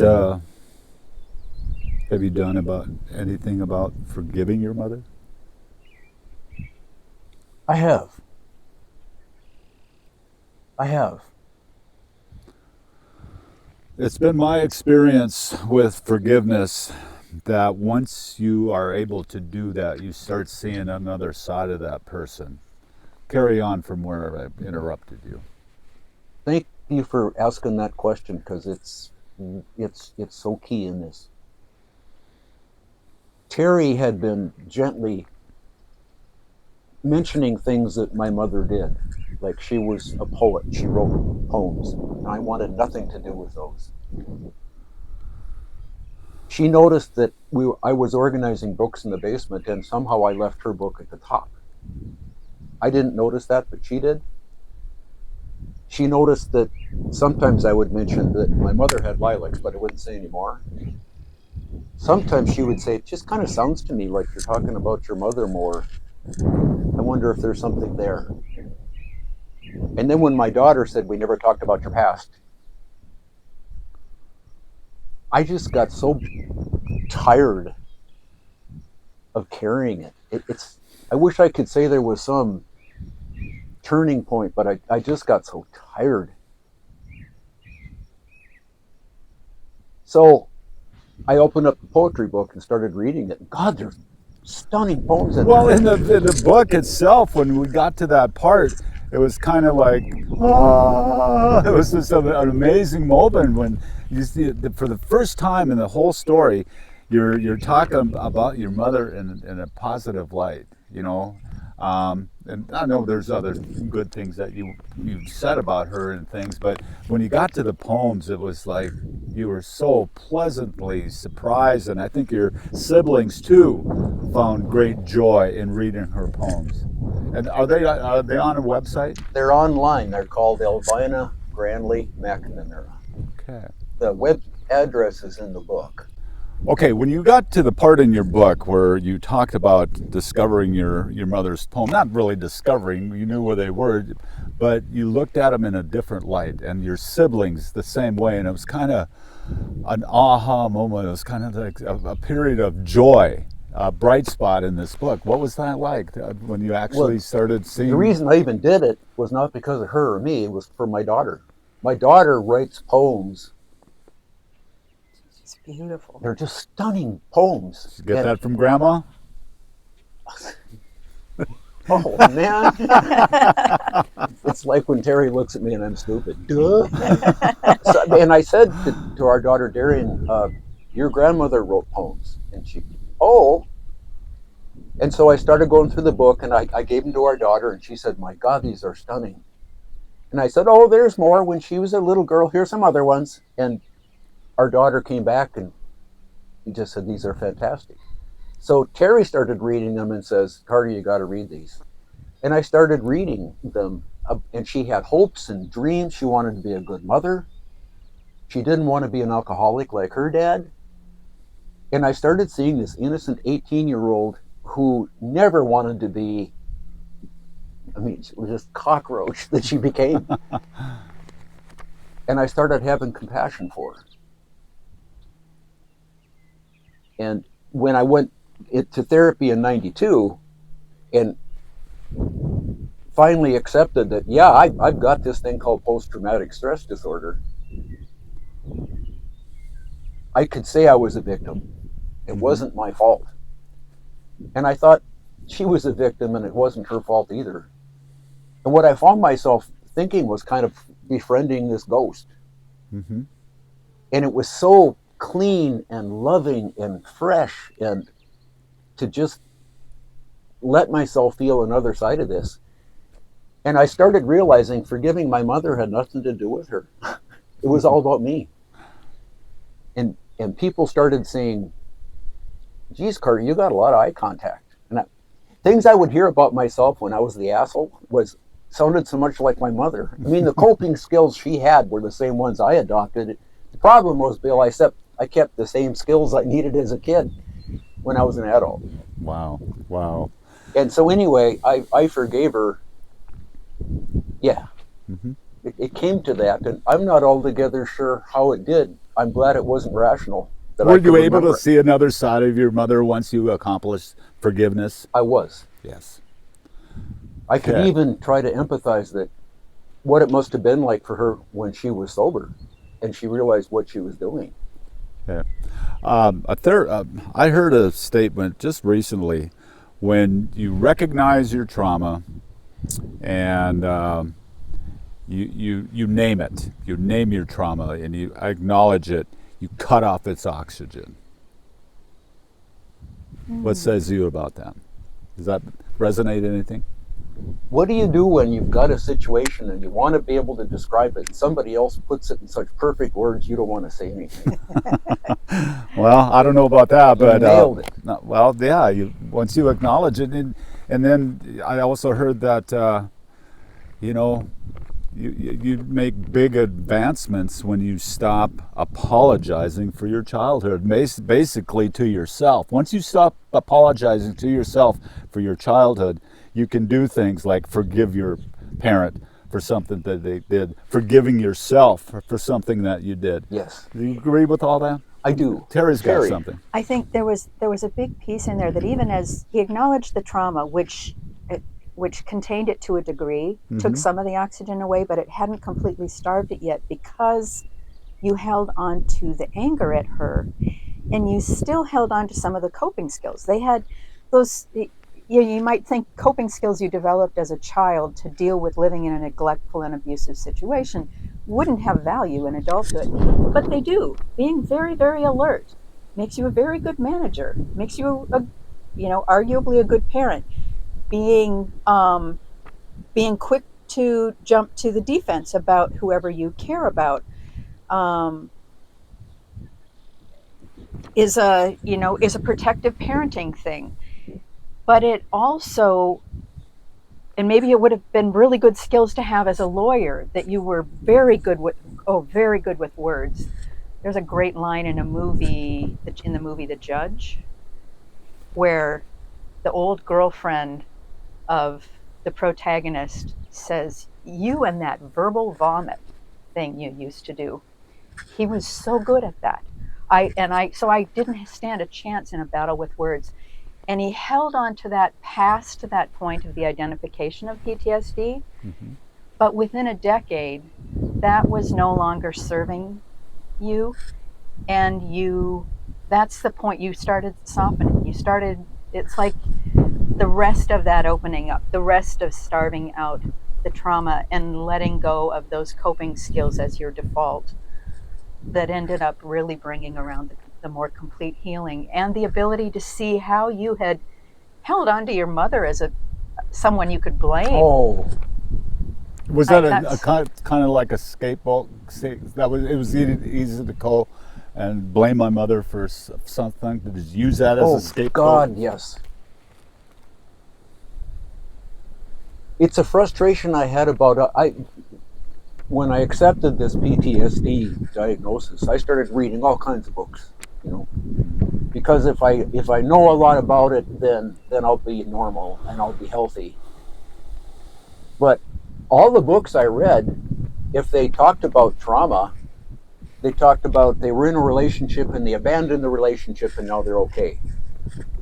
have you done about anything about forgiving your mother? I have. I have. It's been my experience with forgiveness that once you are able to do that, you start seeing another side of that person. Carry on from where I interrupted you. Thank you for asking that question because it's so key in this. Teri had been gently mentioning things that my mother did. Like she was a poet, she wrote poems, and I wanted nothing to do with those. She noticed that I was organizing books in the basement, and somehow I left her book at the top. I didn't notice that, but she did. She noticed that sometimes I would mention that my mother had lilacs, but I wouldn't say anymore. Sometimes she would say, it just kind of sounds to me like you're talking about your mother more. I wonder if there's something there. And then when my daughter said, we never talked about your past, I just got so tired of carrying it. I wish I could say there was some turning point, but I just got so tired. So I opened up the poetry book and started reading it. God, there's stunning poems in Well, there. in the book itself, when we got to that part, it was kind of like, ah, it was just an amazing moment when you see it, for the first time in the whole story, you're talking about your mother in a positive light, you know. And I know there's other good things that you've said about her and things, but when you got to the poems, it was like you were so pleasantly surprised, and I think your siblings too found great joy in reading her poems. And are they on a website? They're online. They're called Elvina Granley McNamara. Okay. The web address is in the book. Okay, when you got to the part in your book where you talked about discovering your mother's poem, not really discovering, you knew where they were, but you looked at them in a different light, and your siblings the same way, and it was kind of an aha moment. It was kind of like a period of joy, a bright spot in this book. What was that like when you actually started seeing? The reason I even did it was not because of her or me, it was for my daughter. My daughter writes poems. It's beautiful. They're just stunning poems. Did you get that from Grandma? Oh, man. It's like when Teri looks at me and I'm stupid. Duh. And I said to our daughter, Darian, your grandmother wrote poems. And she, oh. And so I started going through the book, and I gave them to our daughter, and she said, my God, these are stunning. And I said, oh, there's more. When she was a little girl, here's some other ones. And our daughter came back, and he just said, these are fantastic. So Teri started reading them and says, Carter, you got to read these. And I started reading them, and she had hopes and dreams. She wanted to be a good mother. She didn't want to be an alcoholic like her dad. And I started seeing this innocent 18-year-old who never wanted to be, I mean, it was this cockroach that she became. And I started having compassion for her. And when I went to therapy in 92 and finally accepted that, yeah, I've got this thing called post-traumatic stress disorder, I could say I was a victim. It wasn't my fault. And I thought she was a victim and it wasn't her fault either. And what I found myself thinking was kind of befriending this ghost. Mm-hmm. And it was so clean and loving and fresh, and to just let myself feel another side of this. And I started realizing forgiving my mother had nothing to do with her. It was all about me. And people started saying, geez, Carter, you got a lot of eye contact. And things I would hear about myself when I was the asshole sounded so much like my mother. I mean, the coping skills she had were the same ones I adopted. The problem was, Bill, I kept the same skills I needed as a kid when I was an adult. Wow. And so anyway, I forgave her. Yeah. Mm-hmm. It came to that, and I'm not altogether sure how it did. I'm glad it wasn't rational. That I Were could you able remember to it. see another side of your mother once you accomplished forgiveness? I was. Yes. I could Okay. even try to empathize that what it must have been like for her when she was sober and she realized what she was doing. Yeah. I heard a statement just recently: when you recognize your trauma and you name it, you name your trauma and you acknowledge it, you cut off its oxygen. What says you about that? Does that resonate anything? What do you do when you've got a situation and you want to be able to describe it and somebody else puts it in such perfect words you don't want to say anything? Well, I don't know about that, but nailed it. well, yeah. Once you acknowledge it, and then I also heard that you know, you make big advancements when you stop apologizing for your childhood, basically to yourself. Once you stop apologizing to yourself for your childhood, you can do things like forgive your parent for something that they did, forgiving yourself for something that you did. Yes, Do you agree with all that? I do. Teri's got Teri. something. I think there was a big piece in there that even as he acknowledged the trauma, which contained it to a degree, took some of the oxygen away, but it hadn't completely starved it yet because you held on to the anger at her, and you still held on to some of the coping skills. They had those. You might think coping skills you developed as a child to deal with living in a neglectful and abusive situation wouldn't have value in adulthood, but they do. Being very, very alert makes you a very good manager, makes you arguably a good parent. Being quick to jump to the defense about whoever you care about is a protective parenting thing. But it also, and maybe it would have been really good skills to have as a lawyer, that you were very good with words. There's a great line in the movie The Judge, where the old girlfriend of the protagonist says, "You and that verbal vomit thing you used to do." He was so good at that. So I didn't stand a chance in a battle with words. And he held on to that past that point of the identification of PTSD. But within a decade, that was no longer serving you. And that's the point you started softening. It's like the rest of that opening up, the rest of starving out the trauma and letting go of those coping skills as your default, that ended up really bringing around the more complete healing and the ability to see how you had held on to your mother as someone you could blame. Oh, Was that a kind of like a scapegoat? It was easy to go and blame my mother for something. Did you use that as a scapegoat? God, yes. It's a frustration I had about when I accepted this PTSD diagnosis. I started reading all kinds of books, because if I know a lot about it, then I'll be normal and I'll be healthy. But all the books I read, if they talked about trauma, they talked about they were in a relationship and they abandoned the relationship and now they're okay.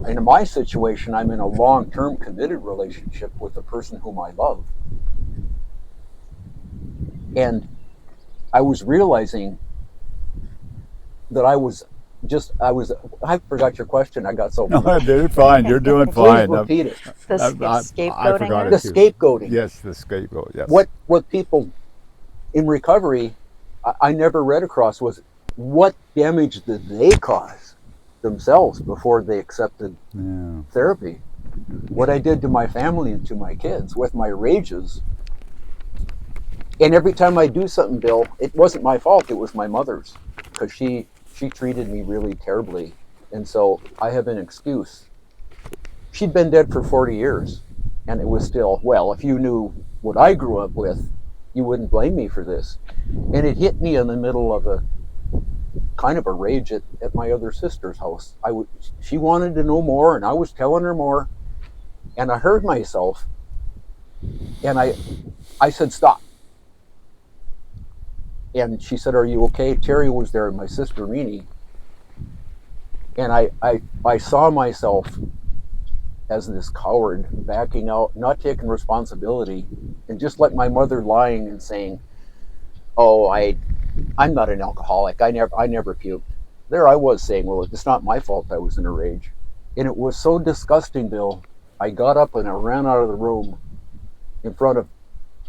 And in my situation, I'm in a long-term committed relationship with a person whom I love. And I was realizing that I forgot your question. I got so No, dude, fine. You're doing fine. Please repeat it. The I scapegoating. forgot it The too. scapegoating. Yes, the scapegoat. Yes. What people in recovery I never read across was what damage did they cause themselves before they accepted therapy. What I did to my family and to my kids with my rages. And every time I do something, Bill, it wasn't my fault. It was my mother's, because she treated me really terribly. And so I have an excuse. She'd been dead for 40 years. And it was still, well, if you knew what I grew up with, you wouldn't blame me for this. And it hit me in the middle of a kind of a rage at my other sister's house. She wanted to know more, and I was telling her more. And I heard myself, and I said, stop. And she said, "Are you okay?" Teri was there, and my sister Rini. And I saw myself as this coward, backing out, not taking responsibility, and just like my mother lying and saying, "Oh, I'm not an alcoholic. I never puked." There I was saying, "Well, it's not my fault I was in a rage." And it was so disgusting, Bill. I got up and I ran out of the room in front of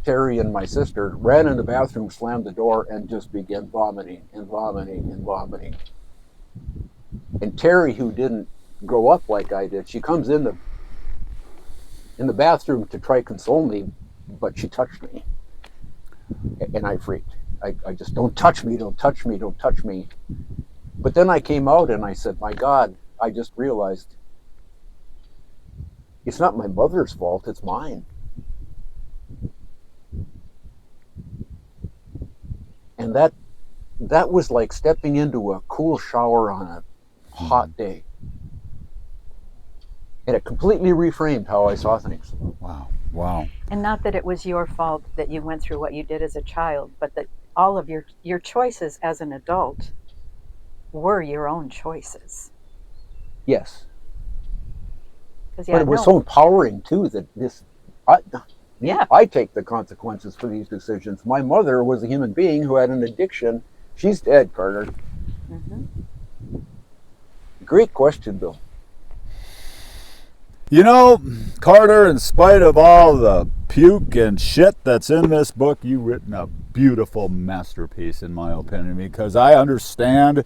Teri and my sister, ran in the bathroom, slammed the door, and just began vomiting and vomiting and vomiting. And Teri, who didn't grow up like I did, she comes in the bathroom to try to console me, but she touched me. And I freaked. I just, "Don't touch me, don't touch me, don't touch me." But then I came out and I said, "My God," I just realized it's not my mother's fault, it's mine. And that was like stepping into a cool shower on a hot day. And it completely reframed how I saw things. Wow. Wow. And not that it was your fault that you went through what you did as a child, but that all of your choices as an adult were your own choices. Yes. But But it was so empowering too that I take the consequences for these decisions. My mother was a human being who had an addiction. She's dead, Carter. Mm-hmm. Great question, Bill. You know, Carter, in spite of all the puke and shit that's in this book, you've written a beautiful masterpiece, in my opinion, because I understand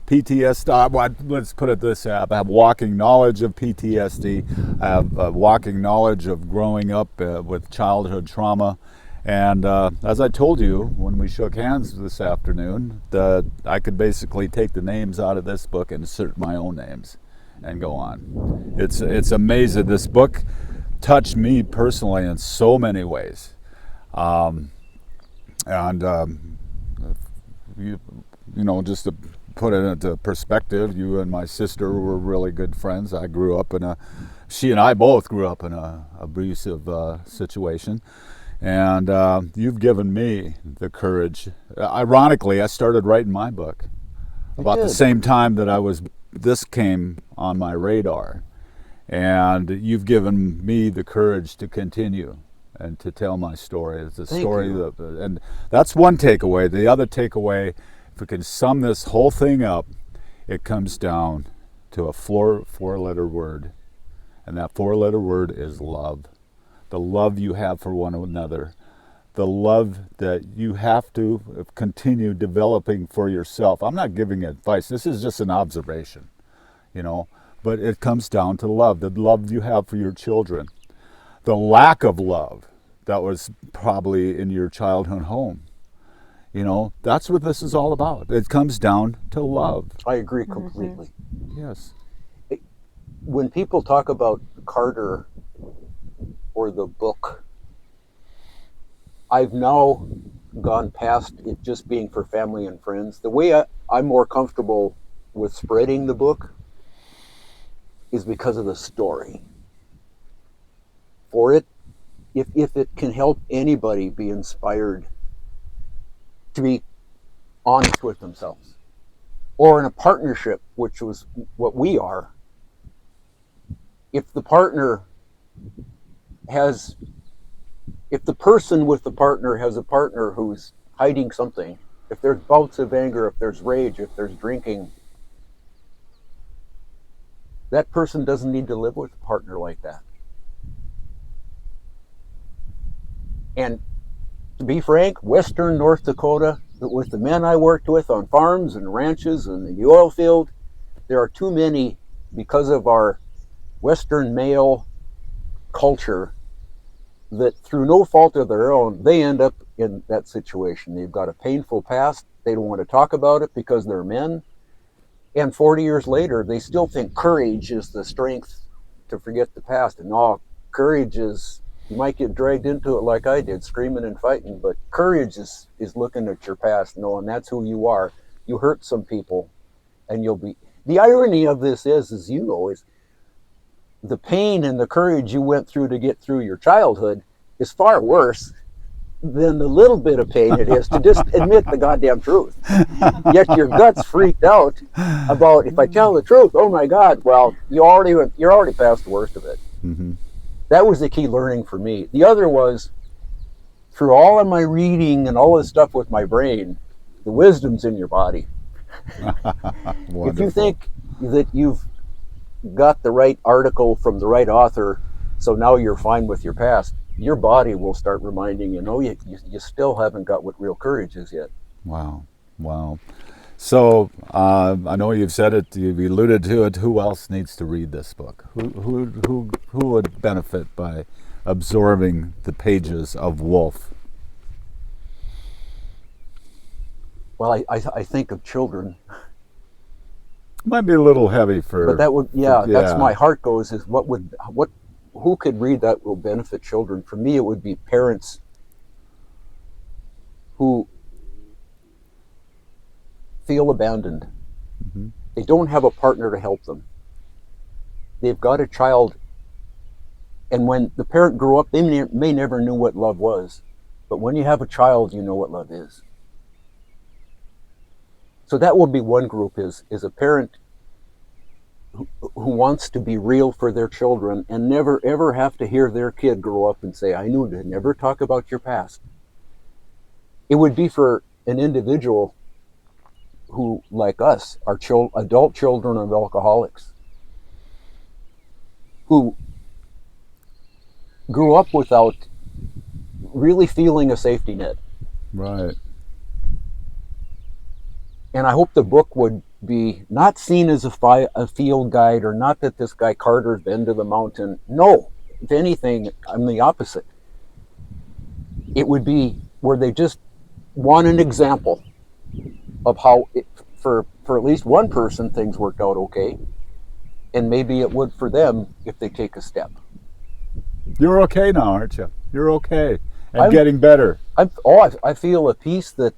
PTSD. Well, let's put it this way. I have walking knowledge of PTSD. I have walking knowledge of growing up with childhood trauma. And as I told you when we shook hands this afternoon, that I could basically take the names out of this book and insert my own names and go on. It's amazing. This book touched me personally in so many ways. You know, just to put it into perspective, you and my sister were really good friends. She and I both grew up in a abusive situation. And you've given me the courage. Ironically, I started writing my book about the same time that this came on my radar. And you've given me the courage to continue and to tell my story. It's a story and that's one takeaway. The other takeaway, if we can sum this whole thing up, it comes down to a four-letter word. And that four-letter word is love. The love you have for one another. The love that you have to continue developing for yourself. I'm not giving advice. This is just an observation, you know. But it comes down to love. The love you have for your children. The lack of love that was probably in your childhood home. You know, that's what this is all about. It comes down to love. I agree completely. Mm-hmm. Yes. When people talk about Carter or the book, I've now gone past it just being for family and friends. The way I'm more comfortable with spreading the book is because of the story. For it, if it can help anybody be inspired to be honest with themselves, or in a partnership, which was what we are, if the person with the partner has a partner who's hiding something, if there's bouts of anger, if there's rage, if there's drinking, that person doesn't need to live with a partner like that. And to be frank, Western North Dakota, with the men I worked with on farms and ranches and in the oil field, there are too many, because of our Western male culture, that through no fault of their own, they end up in that situation. They've got a painful past. They don't want to talk about it because they're men. And 40 years later, they still think courage is the strength to forget the past. And no, courage is, you might get dragged into it like I did, screaming and fighting, but courage is looking at your past, knowing that's who you are. You hurt some people, and you'll be... The irony of this is you know, is the pain and the courage you went through to get through your childhood is far worse than the little bit of pain it is to just admit the goddamn truth. Yet your gut's freaked out about, if I tell the truth, oh my God, well, you're already past the worst of it. Mm-hmm. That was the key learning for me. The other was, through all of my reading and all this stuff with my brain, the wisdom's in your body. If you think that you've got the right article from the right author, so now you're fine with your past, your body will start reminding you, no, you still haven't got what real courage is yet. Wow. So I know you've said it, you've alluded to it. Who else needs to read this book? Who would benefit by absorbing the pages of Wolf? Well, I think of children. Might be a little heavy for. But that would, that's my heart goes is who could read that will benefit children? For me, it would be parents who feel abandoned. Mm-hmm. They don't have a partner to help them. They've got a child, and when the parent grew up, they may never knew what love was. But when you have a child, you know what love is. So that would be one group, is a parent who wants to be real for their children and never ever have to hear their kid grow up and say, I knew to never talk about your past. It would be for an individual who, like us, are adult children of alcoholics, who grew up without really feeling a safety net. Right. And I hope the book would be not seen as a field guide, or not that this guy Carter's been to the mountain. No, if anything, I'm the opposite. It would be where they just want an example of how, for at least one person, things worked out okay. And maybe it would for them if they take a step. You're okay now, aren't you? You're okay. And I'm getting better. I feel a peace that...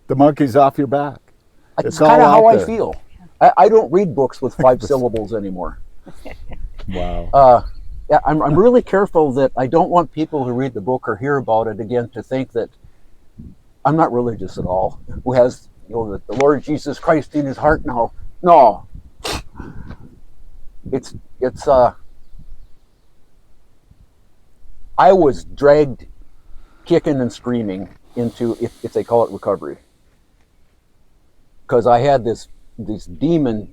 The monkey's off your back. It's kind of how I feel. I don't read books with 5 syllables anymore. Wow. I'm really careful that I don't want people who read the book or hear about it again to think that I'm not religious at all. Who has, the Lord Jesus Christ in his heart now? No. It's I was dragged kicking and screaming into, if they call it recovery, because I had this demon.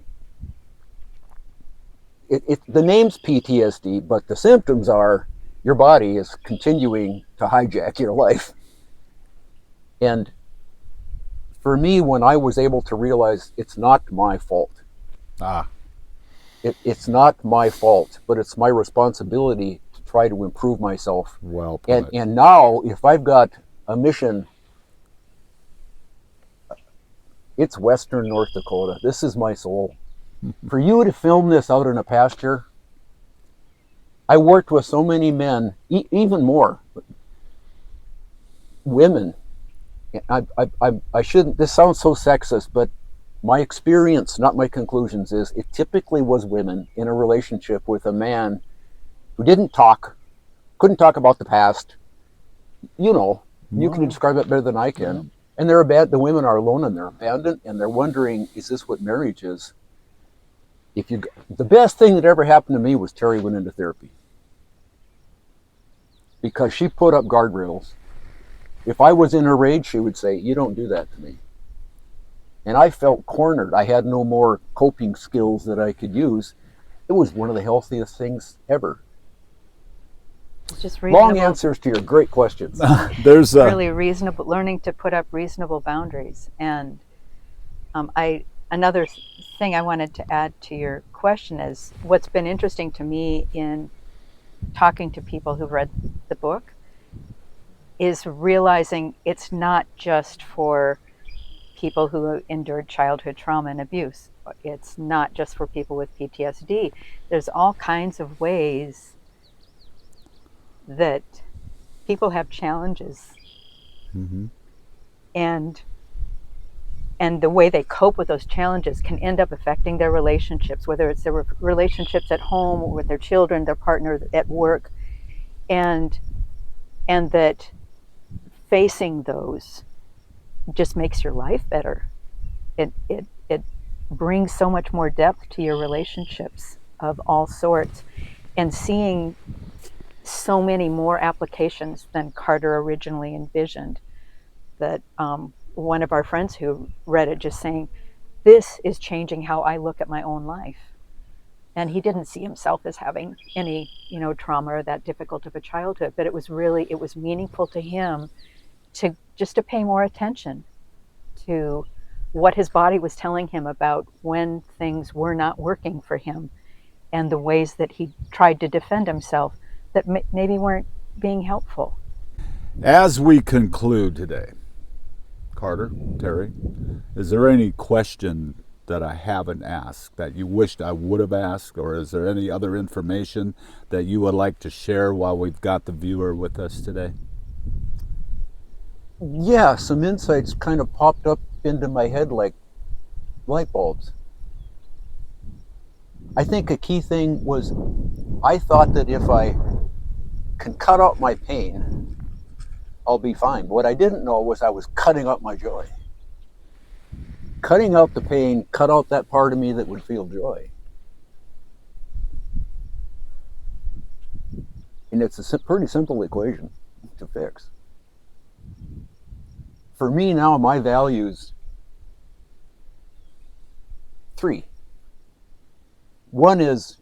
The name's PTSD, but the symptoms are your body is continuing to hijack your life. And for me, when I was able to realize it's not my fault, it's not my fault, but it's my responsibility to try to improve myself. Well put. And now, if I've got a mission, it's Western North Dakota. This is my soul. For you to film this out in a pasture, I worked with so many men, even more women. I shouldn't, this sounds so sexist, but my experience, not my conclusions, is it typically was women in a relationship with a man who couldn't talk about the past. You can describe it better than I can. Yeah. And the women are alone and they're abandoned and they're wondering, is this what marriage is? The best thing that ever happened to me was Teri went into therapy. Because she put up guardrails. If I was in her rage, she would say, you don't do that to me. And I felt cornered. I had no more coping skills that I could use. It was one of the healthiest things ever. It's just long answers to your great questions. There's really reasonable, learning to put up reasonable boundaries. And another thing I wanted to add to your question is what's been interesting to me in talking to people who've read the book is realizing it's not just for people who endured childhood trauma and abuse. It's not just for people with PTSD. There's all kinds of ways that people have challenges. Mm-hmm. And the way they cope with those challenges can end up affecting their relationships, whether it's their relationships at home or with their children, their partner, at work, and that facing those just makes your life better. It brings so much more depth to your relationships of all sorts, and seeing so many more applications than Carter originally envisioned. That one of our friends who read it just saying, this is changing how I look at my own life. And he didn't see himself as having any, trauma or that difficult of a childhood, but it was meaningful to him to pay more attention to what his body was telling him about when things were not working for him, and the ways that he tried to defend himself that maybe weren't being helpful. As we conclude today, Carter, Teri, is there any question that I haven't asked that you wished I would have asked, or is there any other information that you would like to share while we've got the viewer with us today? Yeah, some insights kind of popped up into my head like light bulbs. I think a key thing was, I thought that if I can cut out my pain, I'll be fine. What I didn't know was I was cutting out my joy. Cutting out the pain, cut out that part of me that would feel joy. And it's a pretty simple equation to fix. For me now, my values, 3. One is,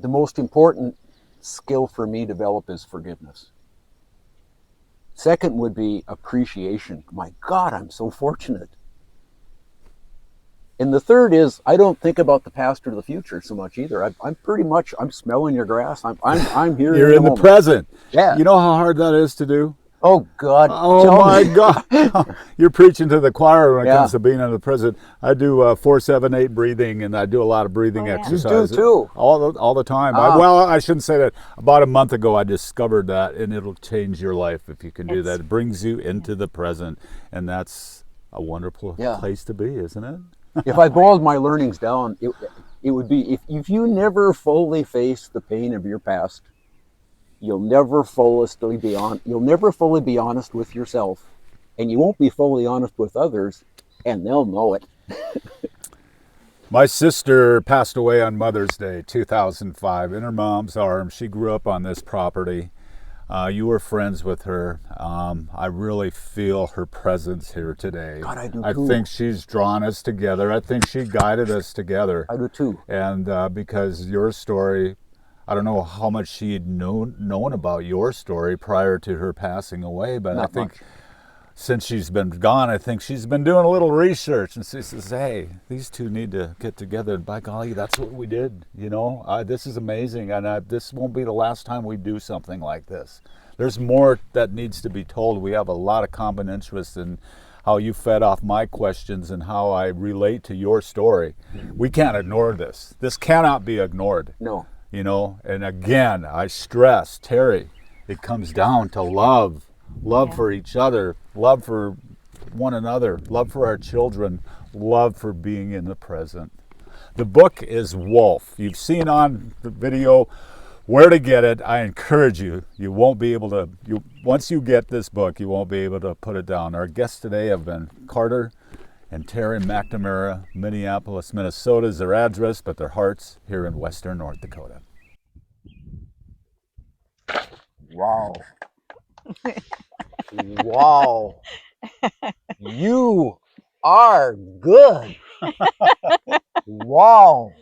the most important skill for me to develop is forgiveness. Second would be appreciation. My God, I'm so fortunate. And the third is, I don't think about the past or the future so much either. I'm smelling your grass. I'm here. You're in the present. Yeah. You know how hard that is to do? Oh God. Oh my God. You're preaching to the choir when it comes to being in the present. I do 4-7-8 breathing, and I do a lot of breathing exercises. You do too. All the time. I shouldn't say that. About a month ago, I discovered that, and it'll change your life if you can do that. It brings you into the present, and that's a wonderful place to be, isn't it? If I boiled my learnings down, it would be, if you never fully face the pain of your past, you'll never fully be honest with yourself, and you won't be fully honest with others, and they'll know it. My sister passed away on Mother's Day, 2005, in her mom's arms. She grew up on this property. You were friends with her. I really feel her presence here today. God, I do too. I think she's drawn us together. I think she guided us together. I do too. And because your story, I don't know how much she had known about your story prior to her passing away, but I think since she's been gone, I think she's been doing a little research, and she says, hey, these two need to get together, and by golly, that's what we did. This is amazing, and this won't be the last time we do something like this. There's more that needs to be told. We have a lot of common interests in how you fed off my questions and how I relate to your story. We can't ignore this. This cannot be ignored. No. And again, I stress, Teri, it comes down to love for each other, love for one another, love for our children, love for being in the present. The book is Wolf. You've seen on the video where to get it. I encourage you. You won't be able to, once you get this book, you won't be able to put it down. Our guests today have been Carter and Teri McNamara. Minneapolis, Minnesota is their address, but their hearts here in Western North Dakota. Wow. Wow. You are good. Wow.